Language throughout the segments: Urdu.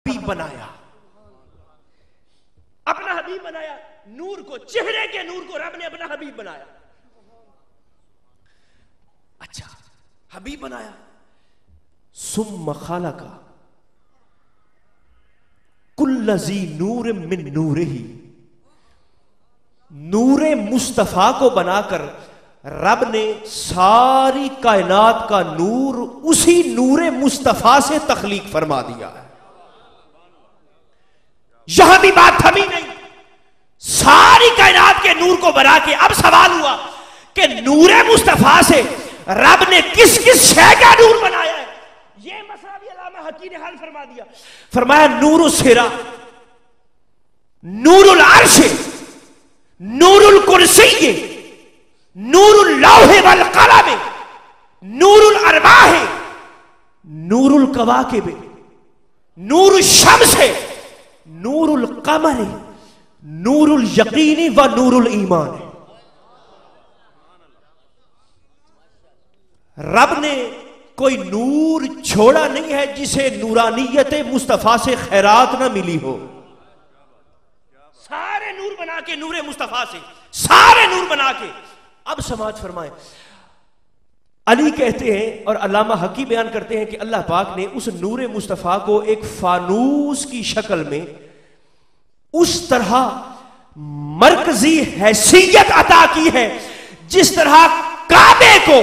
حبیب بنایا، اپنا حبیب بنایا، نور کو، چہرے کے نور کو رب نے اپنا حبیب بنایا. اچھا حبیب بنایا. ثم خلق کل ذی نور من نورہ، نور مصطفیٰ کو بنا کر رب نے ساری کائنات کا نور اسی نور مصطفیٰ سے تخلیق فرما دیا ہے. یہاں بھی بات تھمی نہیں، ساری کائنات کے نور کو بنا کے اب سوال ہوا کہ نور مصطفیٰ سے رب نے کس کس شے کا نور بنایا ہے. یہ مسئلہ بھی علامہ حکی نے حل فرما دیا. فرمایا نور الصرا، نور العرش، نور الکرسی، نور اللوح والقلم، نور الارواح، نور الکواکب، نور الشمس، نور القمر، نور الیقین و نور الایمان. رب نے کوئی نور چھوڑا نہیں ہے جسے نورانیت مصطفیٰ سے خیرات نہ ملی ہو. سارے نور بنا کے نور مصطفیٰ سے، سارے نور بنا کے. اب سماعت فرمائیں. علی کہتے ہیں اور علامہ حکی بیان کرتے ہیں کہ اللہ پاک نے اس نور مصطفیٰ کو ایک فانوس کی شکل میں اس طرح مرکزی حیثیت عطا کی ہے جس طرح کعبے کو،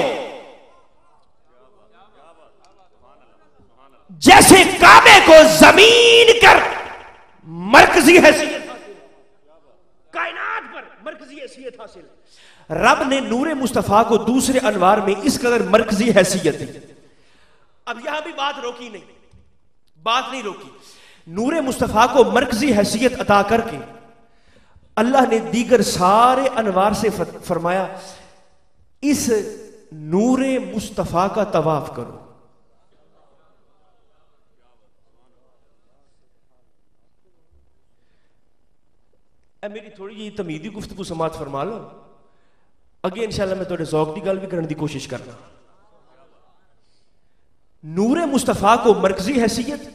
جیسے کعبے کو زمین کر مرکزی حیثیت حاصل، کائنات پر مرکزی حیثیت حاصل، رب نے نور مصطفیٰ کو دوسرے انوار میں اس قدر مرکزی حیثیت دی. اب یہاں بھی بات روکی نہیں، بات نہیں روکی. نور مصطفیٰ کو مرکزی حیثیت عطا کر کے اللہ نے دیگر سارے انوار سے فرمایا اس نور مصطفیٰ کا طواف کرو. اے میری تھوڑی جی تمیدی گفتگو سماعت فرما لو، اگے انشاءاللہ میں تھوڑے ذوق دی گل بھی کرنے دی کوشش کرنا. نور مصطفیٰ کو مرکزی حیثیت،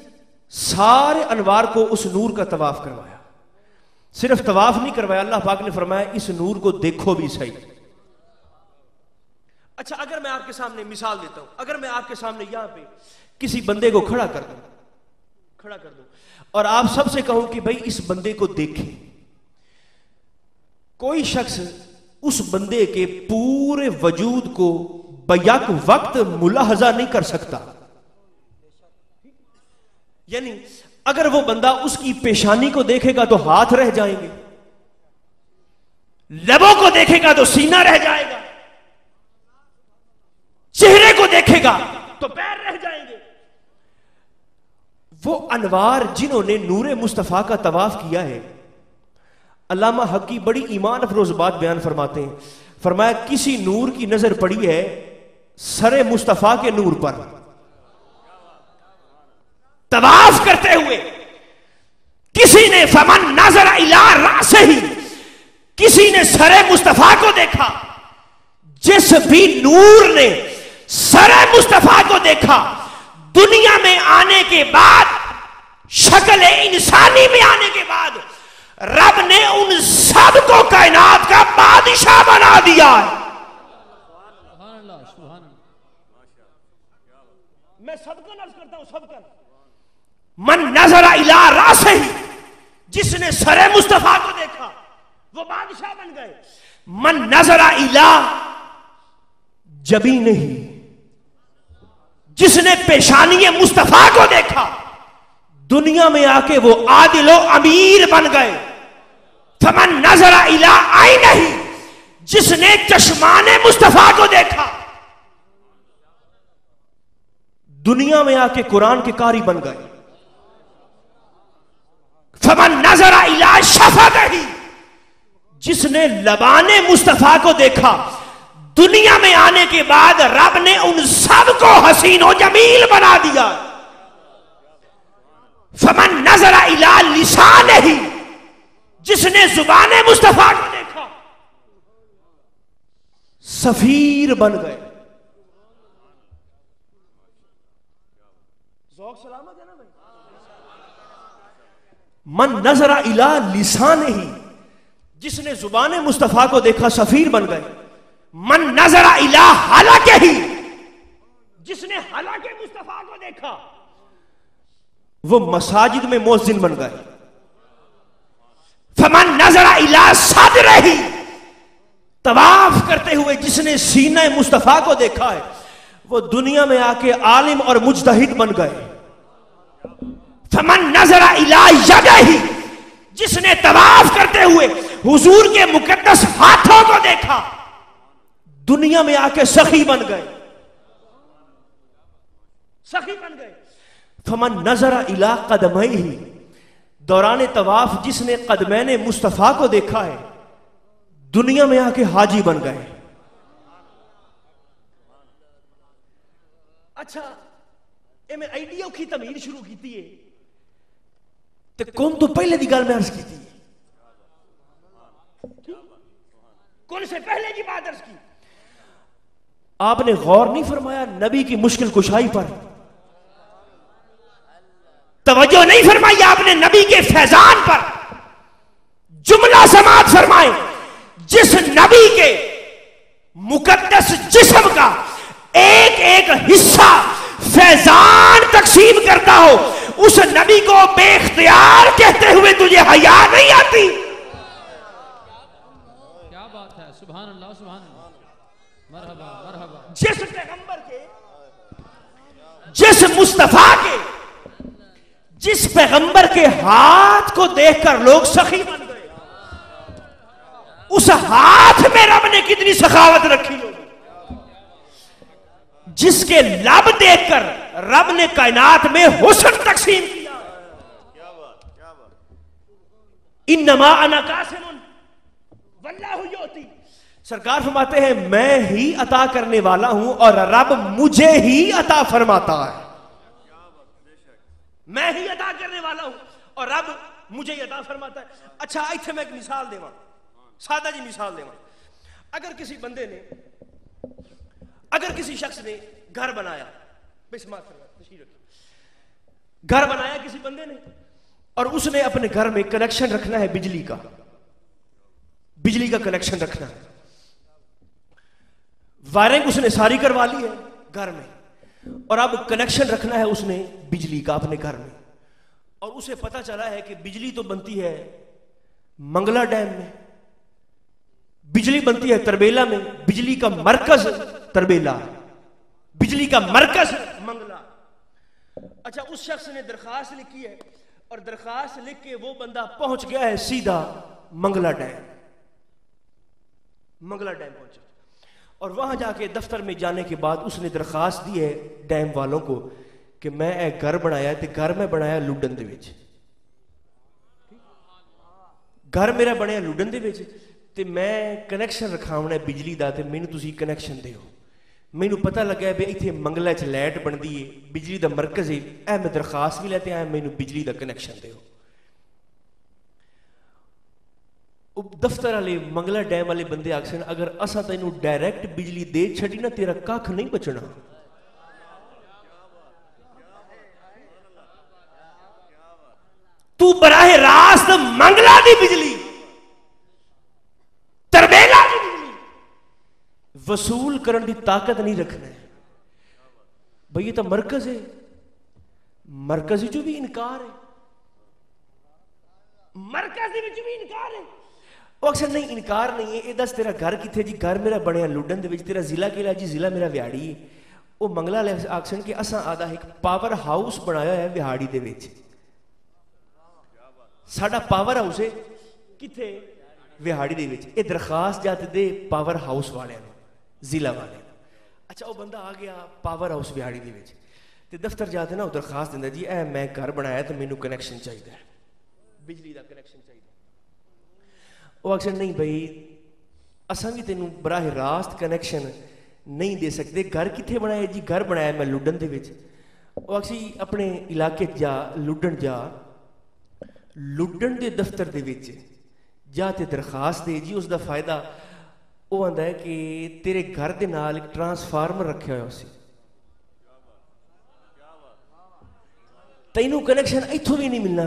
سارے انوار کو اس نور کا طواف کروایا. صرف طواف نہیں کروایا، اللہ پاک نے فرمایا اس نور کو دیکھو بھی صحیح. اچھا اگر میں آپ کے سامنے مثال دیتا ہوں، اگر میں آپ کے سامنے یہاں پہ کسی بندے کو کھڑا کر دوں اور آپ سب سے کہوں کہ بھائی اس بندے کو دیکھیں، کوئی شخص اس بندے کے پورے وجود کو بیک وقت ملاحظہ نہیں کر سکتا. یعنی اگر وہ بندہ اس کی پیشانی کو دیکھے گا تو ہاتھ رہ جائیں گے، لبوں کو دیکھے گا تو سینہ رہ جائے گا، چہرے کو دیکھے گا تو پیر رہ جائیں گے. وہ انوار جنہوں نے نور مصطفیٰ کا طواف کیا ہے، علامہ حقی بڑی ایمان افروز بات بیان فرماتے ہیں. فرمایا کسی نور کی نظر پڑی ہے سر مصطفیٰ کے نور پر طواف کرتے ہوئے، کسی نے فمن نظر الی رأسہ، کسی نے سر مصطفیٰ کو دیکھا. جس بھی نور نے سر مصطفیٰ کو دیکھا، دنیا میں آنے کے بعد، شکل انسانی میں آنے کے بعد، رب نے ان سب کو کائنات کا بادشاہ بنا دیا ہے. میں سب کا نظر کرتا ہوں، سب کا. من نظر الی رأسہ، جس نے سر مصطفیٰ کو دیکھا وہ بادشاہ بن گئے. من نظر الی جبینہ، جس نے پیشانی مصطفیٰ کو دیکھا دنیا میں آ کے وہ عادل و امیر بن گئے. فمن نظر الی عینہ، جس نے چشمان مصطفیٰ کو دیکھا دنیا میں آ کے قرآن کے قاری بن گئے. فمن نظر الی شفتہ، جس نے لبان مصطفیٰ کو دیکھا دنیا میں آنے کے بعد رب نے ان سب کو حسین و جمیل بنا دیا. فمن نظر الی لسانہ، جس نے زبان مصطفیٰ کو دیکھا سفیر بن گئے. ذوق سلامت ہے نا بھائی. من نظر الی لسانہ، جس نے زبان مصطفیٰ کو دیکھا سفیر بن گئے. من نظر الی حلقہ، جس نے حلق مصطفیٰ کو دیکھا وہ مساجد میں مؤذن بن گئے. فمن نظر الی صدرہ، طواف کرتے ہوئے جس نے سینہ مصطفیٰ کو دیکھا ہے وہ دنیا میں آ کے عالم اور مجتہد بن گئے. فمن نظر الی یدہ، جس نے طواف کرتے ہوئے حضور کے مقدس ہاتھوں کو دیکھا دنیا میں آ کے سخی بن گئے، سخی بن گئے. فمن نظر الی قدمہ، دوران طواف جس نے قدمین مصطفیٰ کو دیکھا ہے دنیا میں آ کے حاجی بن گئے. اچھا اے میں آئیڈیا کی تعمیر شروع کیتی ہے تے کون تو پہلے دی گل میں عرض کیتی ہے، کون سے پہلے کی بات عرض کی. آپ نے غور نہیں فرمایا نبی کی مشکل کشائی پر، توجہ نہیں فرمائی آپ نے نبی کے فیضان پر. جملہ سماعت فرمائیں، جس نبی کے مقدس جسم کا ایک ایک حصہ فیضان تقسیم کرتا ہو اس نبی کو بے اختیار کہتے ہوئے تجھے حیا نہیں آتی؟ کیا بات ہے، سبحان اللہ سبحان اللہ، مرحبا مرحبا. جس پیغمبر کے، جس مصطفیٰ کے، جس پیغمبر کے ہاتھ کو دیکھ کر لوگ سخی بن گئے، اس ہاتھ میں رب نے کتنی سخاوت رکھی لوگ. جس کے لب دیکھ کر رب نے کائنات میں حسن تقسیم کیا. انما انا قاسم واللہ یؤتی، سرکار فرماتے ہیں میں ہی عطا کرنے والا ہوں اور رب مجھے ہی عطا فرماتا ہے. میں ہی عطا کرنے والا ہوں اور رب مجھے ہی عطا فرماتا ہے. اچھا ایتھے میں ایک مثال دیواں، سادہ جی مثال دیواں. اگر کسی بندے نے، اگر کسی شخص نے گھر بنایا، گھر بنایا کسی بندے نے اور اس نے اپنے گھر میں کنیکشن رکھنا ہے بجلی کا، بجلی کا کنیکشن رکھنا ہے. وائرنگ اس نے ساری کروا لی ہے گھر میں اور اب کنیکشن رکھنا ہے اس نے بجلی کا اپنے گھر میں. اور اسے پتا چلا ہے کہ بجلی تو بنتی ہے منگلا ڈیم میں، بجلی بنتی ہے تربیلا میں، بجلی کا مرکز تربیلا، بجلی کا مرکز منگلا. اچھا اس شخص نے درخواست لکھی ہے اور درخواست لکھ کے وہ بندہ پہنچ گیا ہے سیدھا منگلا ڈیم، منگلا ڈیم پہنچا اور وہاں جا کے دفتر میں جانے کے بعد اس نے درخواست دی ہے ڈیم والوں کو کہ میں ایک گھر بنایا تے گھر میں بنایا لوڈن دے وچ، گھر میرا بنیا لوڈن دے وچ تے میں کنیکشن رکھاونا ہے بجلی دا تے مینوں تسی کنیکشن دیو. مینوں پتہ لگا ہے بھی ایتھے منگلا چ لائٹ بندی ہے، بجلی دا مرکز ہے، اے میں درخواست بھی لیتے آیا مینوں بجلی دا کنیکشن دیو. دفتر والے منگلا ڈیم والے بندے آکھن اگر اساں تینوں ڈائریکٹ بجلی دے چھڈی نا تیرا کھ نہیں بچنا. تو براہ راست منگلا دی بجلی، تربیلا دی بجلی وصول کرن دی طاقت نہیں رکھنا ہے. بھئی یہ تو مرکز ہے، مرکزی جو بھی انکار ہے، مرکزی بھی انکار ہے. وہ اکثر نہیں انکار نہیں ہے. اے دس تیرا گھر کتھے جی؟ گھر میرا بنیا لوڈن دے وچ. تیرا ضلع کیلا جی؟ ضلع میرا ویاڑی ہے. وہ منگلا لے آکسن کہ اساں آدھا ایک پاور ہاؤس بنایا ہے ویاڑی دے وچ. ساڈا پاور ہاؤس ہے کتھے؟ ویاڑی دے وچ. اے درخواست جاتے دے پاور ہاؤس والے نوں، ضلع والے نوں. اچھا وہ بندہ آ گیا پاور ہاؤس ویاڑی دے وچ تے دفتر جاتے نا وہ درخواست دیندا جی اے میں گھر بنایا تے مینوں کنیکشن چاہیدا ہے، بجلی دا کنیکشن چاہیدا. وہ اکثر نہیں بھائی اساں بھی تینوں براہ راست کنیکشن نہیں دے سکتے. گھر کتھے بنایا جی؟ گھر بنایا میں لوڈن دے وچ. وہ اکثر اپنے علاقے جا لوڈن جا، لوڈن دے دفتر دے وچ جا تے درخواست دے جی. اس دا فائدہ وہ آندا ہے کہ تیرے گھر دے نال ایک ٹرانسفارمر رکھیا ہویا سی، تینوں کنیکشن ایتھوں بھی نہیں ملنا.